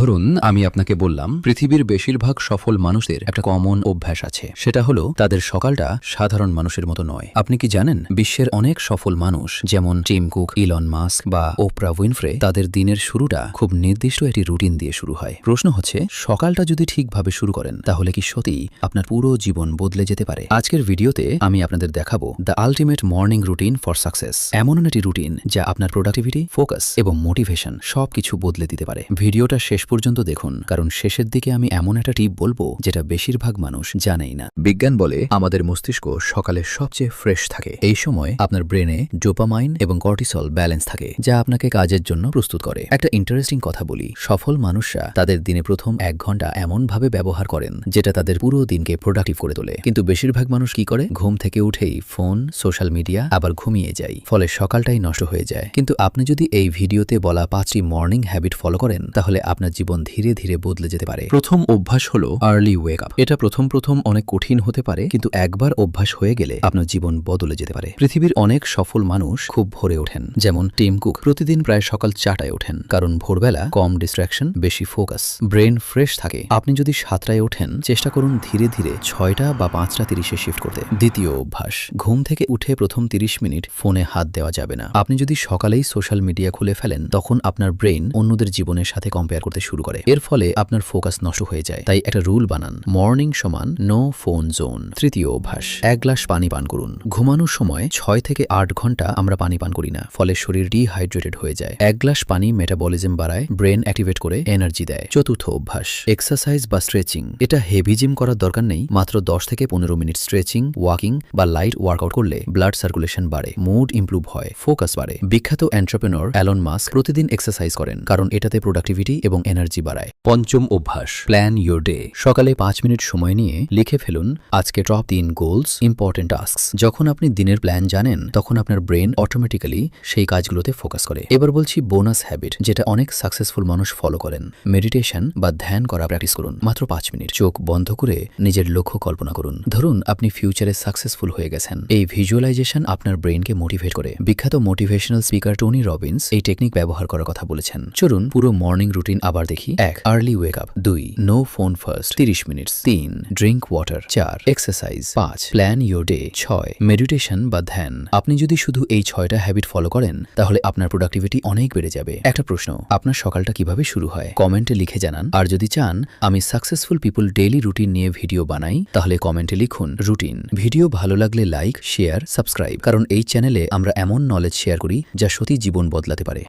ধরুন আমি আপনাকে বললাম পৃথিবীর বেশিরভাগ সফল মানুষদের একটা কমন অভ্যাস আছে, সেটা হলো তাদের সকালটা সাধারণ মানুষের মতো নয়। আপনি কি জানেন বিশ্বের অনেক সফল মানুষ যেমন টিম কুক, ইলন মাস্ক বা ওপ্রা উইনফ্রে, তাদের দিনের শুরুটা খুব নির্দিষ্ট একটি রুটিন দিয়ে শুরু হয়। প্রশ্ন হচ্ছে, সকালটা যদি ঠিকভাবে শুরু করেন তাহলে কি সত্যি আপনার পুরো জীবন বদলে যেতে পারে? আজকের ভিডিওতে আমি আপনাদের দেখাবো the ultimate morning routine for success, এমন একটি রুটিন যা আপনার প্রোডাক্টিভিটি, ফোকাস এবং মোটিভেশন সবকিছু বদলে দিতে পারে। ভিডিওটা শেষ পর্যন্ত দেখুন, কারণ শেষের দিকে আমি এমন একটা টিপ বলবো যেটা বেশিরভাগ মানুষ জানেই না। বিজ্ঞান বলে আমাদের মস্তিষ্ক সকালে সবচেয়ে ফ্রেশ থাকে। এই সময় আপনার ব্রেনে ডোপামাইন এবং কর্টিসল ব্যালেন্স থাকে, যা আপনাকে কাজের জন্য প্রস্তুত করে। একটা ইন্টারেস্টিং কথা বলি, সফল মানুষরা তাদের দিনে প্রথম 1 ঘন্টা এমনভাবে ব্যবহার করেন যেটা তাদের পুরো দিনকে প্রোডাক্টিভ করে তোলে। কিন্তু বেশিরভাগ মানুষ কি করে, ঘুম থেকে উঠেই ফোন, সোশ্যাল মিডিয়া, আবার ঘুমিয়ে যায়, ফলে সকালটাই নষ্ট হয়ে যায়। কিন্তু আপনি যদি এই ভিডিওতে বলা 5টি মর্নিং হ্যাবিট ফলো করেন তাহলে আপনার জীবন ধীরে ধীরে বদলে যেতে পারে। প্রথম অভ্যাস হলো আর্লি ওয়েক আপ। এটা প্রথম অনেক কঠিন হতে পারে, কিন্তু একবার অভ্যাস হয়ে গেলে আপনার জীবন বদলে যেতে পারে। পৃথিবীর অনেক সফল মানুষ খুব ভোরে ওঠেন, যেমন টিম কুক প্রতিদিন প্রায় সকাল 4টায় ওঠেন, কারণ ভোরবেলা কম ডিস্ট্রাকশন, বেশি ফোকাস, ব্রেন ফ্রেশ থাকে। আপনি যদি 7টায় ওঠেন, চেষ্টা করুন ধীরে ধীরে 6টা বা 5টা 30-এ শিফট করতে। দ্বিতীয় অভ্যাস, ঘুম থেকে উঠে প্রথম 30 মিনিট ফোনে হাত দেওয়া যাবে না। আপনি যদি সকালেই সোশ্যাল মিডিয়া খুলে ফেলেন, তখন আপনার ব্রেন অন্যদের জীবনের সাথে কম্পেয়ার করতে শুরু করে। এর ফলে আপনার ফোকাস নষ্ট হয়ে যায়। তাই একটা রুল বানান, মর্নিং সমান নো ফোন জোন। তৃতীয় অভ্যাস, 1 গ্লাস পানি পান করুন। ঘুমানোর সময় 6 থেকে 8 ঘন্টা আমরা পানি পান করি না, ফলে শরীর ডিহাইড্রেটেড হয়ে যায়। 1 গ্লাস পানি মেটাবলিজম বাড়ায়, ব্রেন অ্যাক্টিভেট করে এনার্জি দেয়। চতুর্থ অভ্যাস, এক্সারসাইজ বা স্ট্রেচিং। এটা হেভি জিম করার দরকার নেই, মাত্র 10 থেকে 15 মিনিট স্ট্রেচিং, ওয়াকিং বা লাইট ওয়ার্কআউট করলে ব্লাড সার্কুলেশন বাড়ে, মুড ইমপ্রুভ হয়, ফোকাস বাড়ে। বিখ্যাত এন্টারপ্রেনর অ্যালন মাস্ক প্রতিদিন এক্সারসাইজ করেন, কারণ এটাতে প্রোডাক্টিভিটি এবং এনার্জি বাড়ায়। পঞ্চম অভ্যাস, প্ল্যান ইউর ডে। সকালে 5 মিনিট সময় নিয়ে লিখে ফেলুন আজকে টপ 3 গোলস, ইম্পর্টেন্ট টাস্কস। যখন আপনি দিনের প্ল্যান জানেন, তখন আপনার ব্রেন অটোমেটিক্যালি সেই কাজগুলোতে ফোকাস করে। এবার বলছি বোনাস হ্যাবিট, যেটা অনেক সাকসেসফুল মানুষ ফলো করেন। মেডিটেশন বা ধ্যান করা প্র্যাকটিস করুন, মাত্র 5 মিনিট। চোখ বন্ধ করে নিজের লক্ষ্য কল্পনা করুন। ধরুন আপনি ফিউচারে সাকসেসফুল হয়ে গেছেন। এই ভিজুয়ালাইজেশন আপনার ব্রেনকে মোটিভেট করে। বিখ্যাত মোটিভেশনাল স্পিকার টনি রবিন্স এই টেকনিক ব্যবহার করার কথা বলেছেন। চলুন পুরো মর্নিং রুটিন আবার দেখি। 1 early wake up, 2 no phone first 30 minutes, 3 drink water, 4 exercise, 5 plan your day, 6 meditation বা ধ্যান। আপনি যদি শুধু এই 6টা হ্যাবিট ফলো করেন তাহলে আপনার প্রোডাক্টিভিটি অনেক বেড়ে যাবে। একটা প্রশ্ন, আপনার সকালটা কিভাবে শুরু হয়? কমেন্টে লিখে জানান। আর যদি চান আমি সাকসেসফুল পিপল ডেইলি রুটিন নিয়ে ভিডিও বানাই, তাহলে কমেন্টে লিখুন রুটিন। ভিডিও ভালো লাগলে লাইক, শেয়ার, সাবস্ক্রাইব, কারণ এই চ্যানেলে আমরা এমন নলেজ শেয়ার করি যা সত্যি জীবন বদলাতে পারে।